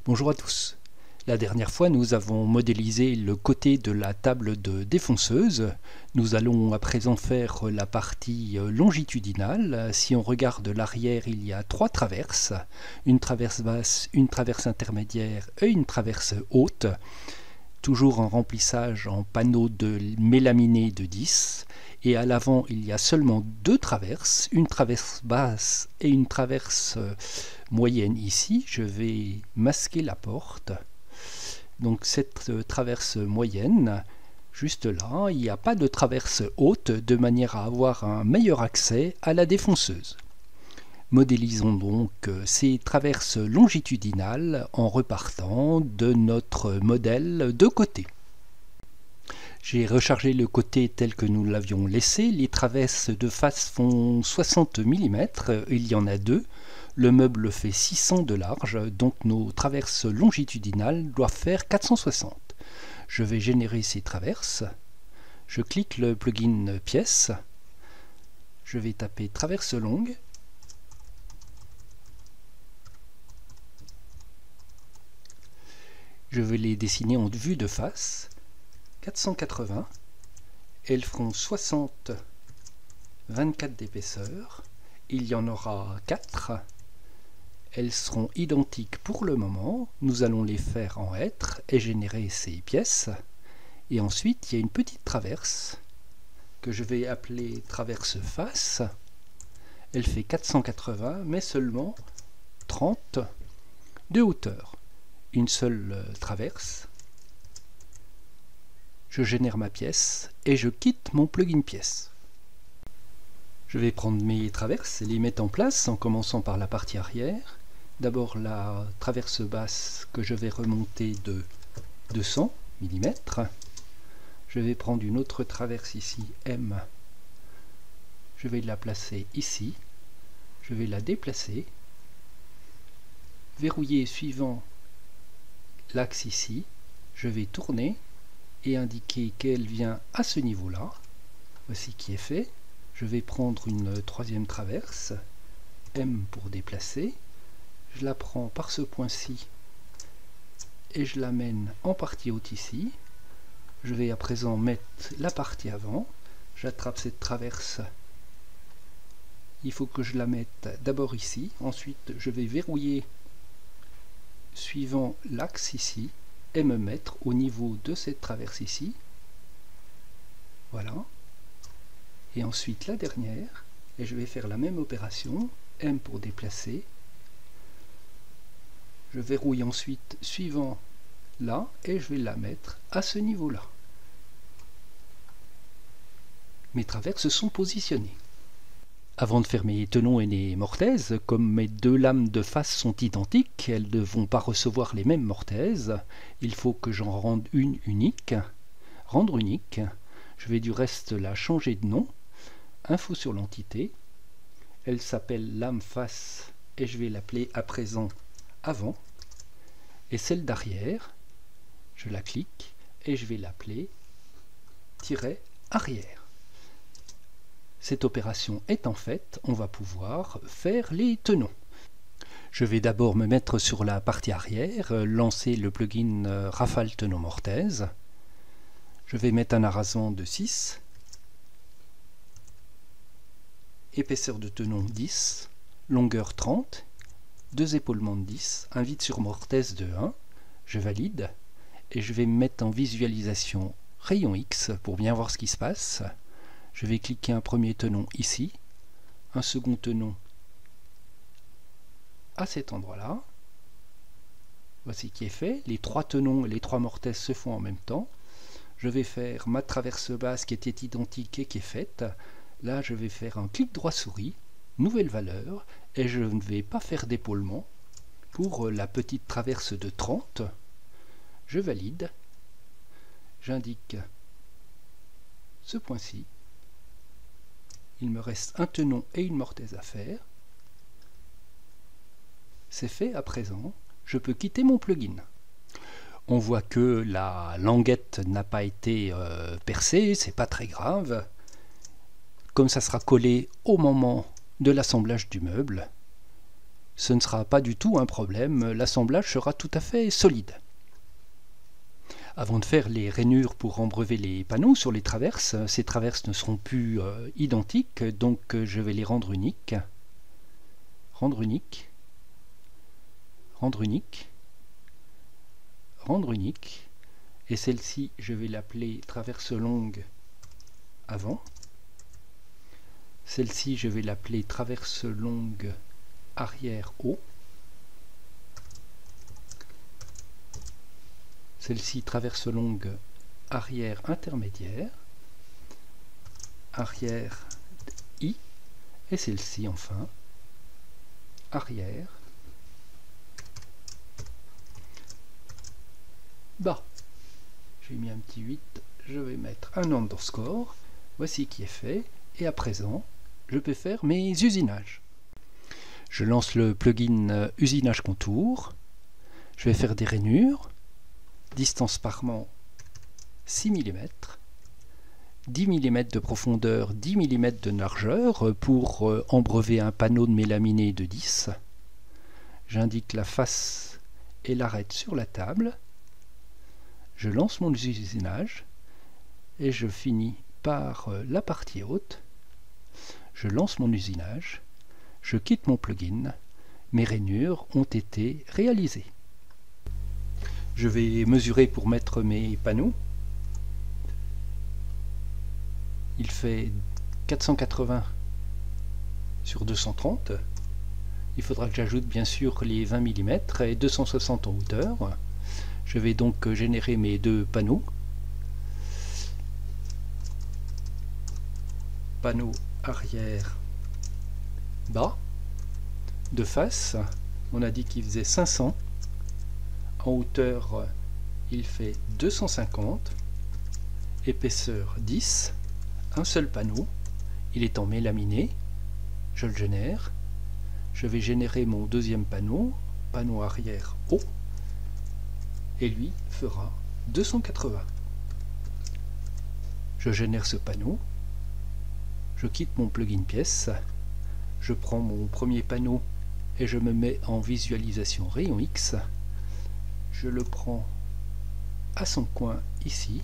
Bonjour à tous. La dernière fois, nous avons modélisé le côté de la table de défonceuse. Nous allons à présent faire la partie longitudinale. Si on regarde l'arrière, il y a 3 traverses. Une traverse basse, une traverse intermédiaire et une traverse haute. Toujours en remplissage en panneau de mélaminé de 10. Et à l'avant, il y a seulement 2 traverses, une traverse basse et une traverse moyenne ici. Je vais masquer la porte. Donc cette traverse moyenne, juste là, il n'y a pas de traverse haute, de manière à avoir un meilleur accès à la défonceuse. Modélisons donc ces traverses longitudinales en repartant de notre modèle de côté. J'ai rechargé le côté tel que nous l'avions laissé. Les traverses de face font 60 mm, il y en a 2. Le meuble fait 600 de large, donc nos traverses longitudinales doivent faire 460. Je vais générer ces traverses. Je clique le plugin pièce. Je vais taper traverse longue. Je vais les dessiner en vue de face. 480. Elles feront 60, 24 d'épaisseur. Il y en aura 4. Elles seront identiques pour le moment. Nous allons les faire en hêtre et générer ces pièces. Et ensuite, il y a une petite traverse que je vais appeler traverse face. Elle fait 480, mais seulement 30 de hauteur. Une seule traverse. Je génère ma pièce et je quitte mon plugin pièce. Je vais prendre mes traverses et les mettre en place en commençant par la partie arrière. D'abord la traverse basse que je vais remonter de 200 mm. Je vais prendre une autre traverse ici, M. Je vais la placer ici. Je vais la déplacer. Verrouiller suivant l'axe ici. Je vais tourner et indiquer qu'elle vient à ce niveau-là. Voici qui est fait. Je vais prendre une troisième traverse, M pour déplacer. Je la prends par ce point-ci et je l'amène en partie haute ici. Je vais à présent mettre la partie avant. J'attrape cette traverse. Il faut que je la mette d'abord ici. Ensuite, je vais verrouiller suivant l'axe ici et me mettre au niveau de cette traverse ici. Voilà. Et ensuite la dernière. Et je vais faire la même opération. M pour déplacer. Je verrouille ensuite suivant là et je vais la mettre à ce niveau-là. Mes traverses sont positionnées. Avant de faire mes tenons et mes mortaises, comme mes 2 lames de face sont identiques, elles ne vont pas recevoir les mêmes mortaises. Il faut que j'en rende une unique. Rendre unique. Je vais du reste la changer de nom. Info sur l'entité. Elle s'appelle lame face et je vais l'appeler à présent avant. Et celle d'arrière, je la clique et je vais l'appeler tiret arrière. Cette opération étant faite, on va pouvoir faire les tenons. Je vais d'abord me mettre sur la partie arrière, lancer le plugin Rafale Tenon Mortaise. Je vais mettre un arasement de 6. Épaisseur de tenon 10. Longueur 30. 2 épaulements de 10. Un vide sur mortaise de 1. Je valide. Et je vais me mettre en visualisation rayon X pour bien voir ce qui se passe. Je vais cliquer un premier tenon ici, un second tenon à cet endroit-là. Voici qui est fait. Les 3 tenons et les 3 mortaises se font en même temps. Je vais faire ma traverse basse qui était identique et qui est faite. Là, je vais faire un clic droit souris, nouvelle valeur, et je ne vais pas faire d'épaulement. Pour la petite traverse de 30, je valide. J'indique ce point-ci. Il me reste un tenon et une mortaise à faire. C'est fait à présent. Je peux quitter mon plugin. On voit que la languette n'a pas été percée, c'est pas très grave. Comme ça sera collé au moment de l'assemblage du meuble, ce ne sera pas du tout un problème, l'assemblage sera tout à fait solide. Avant de faire les rainures pour embrever les panneaux sur les traverses, ces traverses ne seront plus identiques, donc je vais les rendre uniques. Rendre unique, rendre unique, rendre unique, et celle-ci je vais l'appeler traverse longue avant. Celle-ci je vais l'appeler traverse longue arrière haut. Celle-ci traverse longue arrière intermédiaire, arrière I, et celle-ci enfin arrière bas. J'ai mis un petit 8, je vais mettre un underscore, voici qui est fait, et à présent je peux faire mes usinages. Je lance le plugin usinage contour, je vais faire des rainures, distance parement 6 mm, 10 mm de profondeur, 10 mm de largeur pour embrever un panneau de mélaminé de 10. J'indique la face et l'arête sur la table. Je lance mon usinage et je finis par la partie haute. Je lance mon usinage, je quitte mon plugin, mes rainures ont été réalisées. Je vais mesurer pour mettre mes panneaux. Il fait 480 sur 230. Il faudra que j'ajoute bien sûr les 20 mm et 260 en hauteur. Je vais donc générer mes deux panneaux. Panneau arrière bas. De face, on a dit qu'il faisait 500. En hauteur, il fait 250, épaisseur 10, un seul panneau, il est en mélaminé, je le génère, je vais générer mon deuxième panneau, panneau arrière haut, et lui fera 280. Je génère ce panneau, je quitte mon plugin pièce, je prends mon premier panneau et je me mets en visualisation rayon X. Je le prends à son coin ici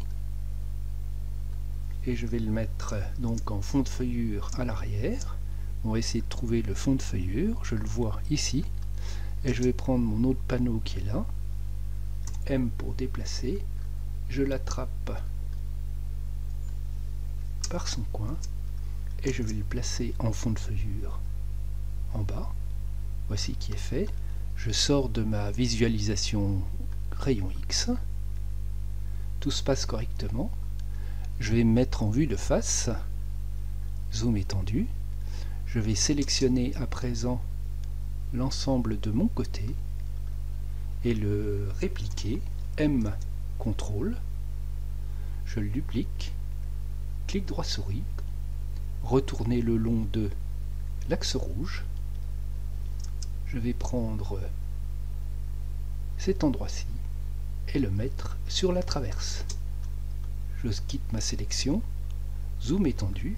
et je vais le mettre donc en fond de feuillure à l'arrière. On va essayer de trouver le fond de feuillure, je le vois ici et je vais prendre mon autre panneau qui est là, M pour déplacer, je l'attrape par son coin et je vais le placer en fond de feuillure en bas. Voici qui est fait. Je sors de ma visualisation rayon X, tout se passe correctement, je vais me mettre en vue de face, zoom étendu, je vais sélectionner à présent l'ensemble de mon côté et le répliquer, M, CTRL, je le duplique, clic droit souris, retourner le long de l'axe rouge, je vais prendre cet endroit-ci et le mettre sur la traverse. Je quitte ma sélection, zoom étendu.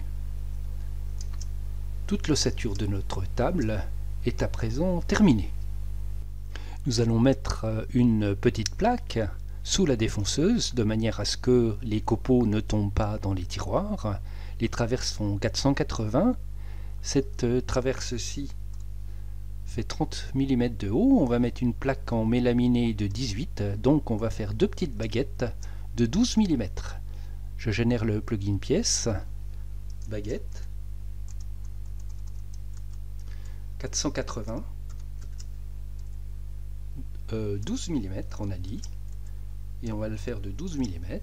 Toute l'ossature de notre table est à présent terminée. Nous allons mettre une petite plaque sous la défonceuse de manière à ce que les copeaux ne tombent pas dans les tiroirs. Les traverses font 480. Cette traverse-ci fait 30 mm de haut. On va mettre une plaque en mélaminé de 18, donc on va faire deux petites baguettes de 12 mm. Je génère le plugin pièce, baguette, 480, 12 mm on a dit, et on va le faire de 12 mm.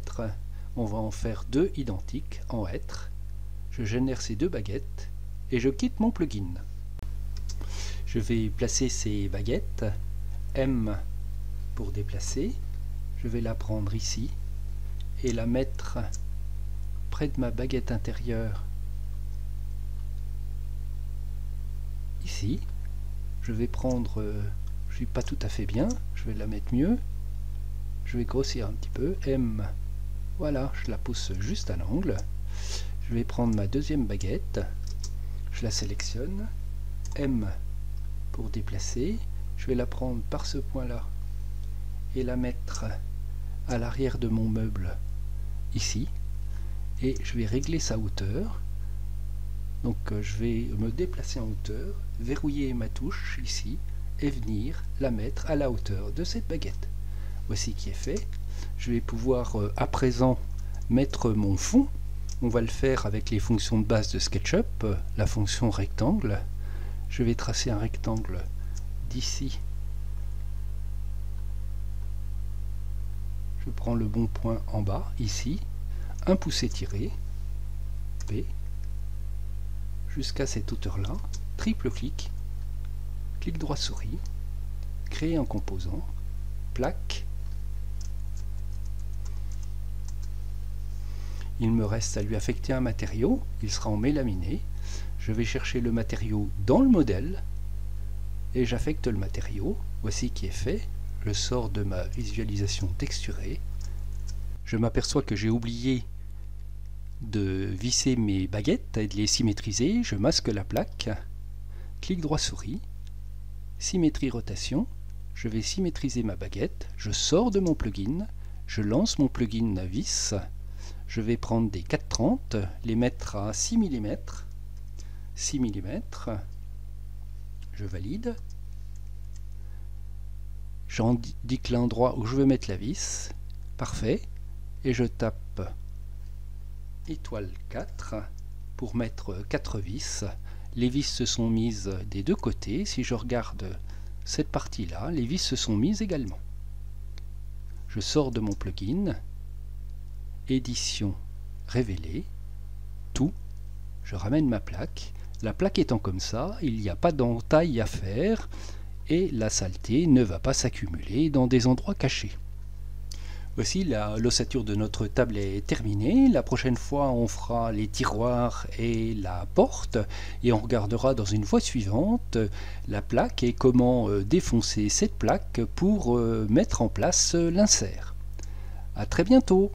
On va en faire deux identiques en hêtre. Je génère ces deux baguettes et je quitte mon plugin. Je vais placer ces baguettes, M pour déplacer, je vais la prendre ici et la mettre près de ma baguette intérieure ici. Je vais prendre, je suis pas tout à fait bien, je vais la mettre mieux, je vais grossir un petit peu, M, voilà, je la pousse juste à l'angle. Je vais prendre ma deuxième baguette, je la sélectionne, M pour déplacer. Je vais la prendre par ce point-là et la mettre à l'arrière de mon meuble ici. Et je vais régler sa hauteur. Donc je vais me déplacer en hauteur, verrouiller ma touche ici et venir la mettre à la hauteur de cette baguette. Voici qui est fait. Je vais pouvoir à présent mettre mon fond. On va le faire avec les fonctions de base de SketchUp, la fonction rectangle. Je vais tracer un rectangle d'ici. Je prends le bon point en bas, ici, un pouce étiré, P, jusqu'à cette hauteur-là, triple clic, clic droit souris, créer un composant, plaque. Il me reste à lui affecter un matériau, il sera en mélaminé. Je vais chercher le matériau dans le modèle et j'affecte le matériau. Voici qui est fait. Je sors de ma visualisation texturée. Je m'aperçois que j'ai oublié de visser mes baguettes et de les symétriser. Je masque la plaque, clic droit souris, symétrie rotation. Je vais symétriser ma baguette. Je sors de mon plugin, je lance mon plugin vis. Je vais prendre des 430, les mettre à 6 mm. 6 mm. Je valide. J'indique l'endroit où je veux mettre la vis. Parfait. Et je tape étoile 4 pour mettre 4 vis. Les vis se sont mises des deux côtés. Si je regarde cette partie-là, les vis se sont mises également. Je sors de mon plugin. Édition, révéler, tout. Je ramène ma plaque. La plaque étant comme ça, il n'y a pas d'entaille à faire et la saleté ne va pas s'accumuler dans des endroits cachés. Voici, l'ossature de notre table est terminée. La prochaine fois, on fera les tiroirs et la porte et on regardera dans une fois suivante la plaque et comment défoncer cette plaque pour mettre en place l'insert. À très bientôt!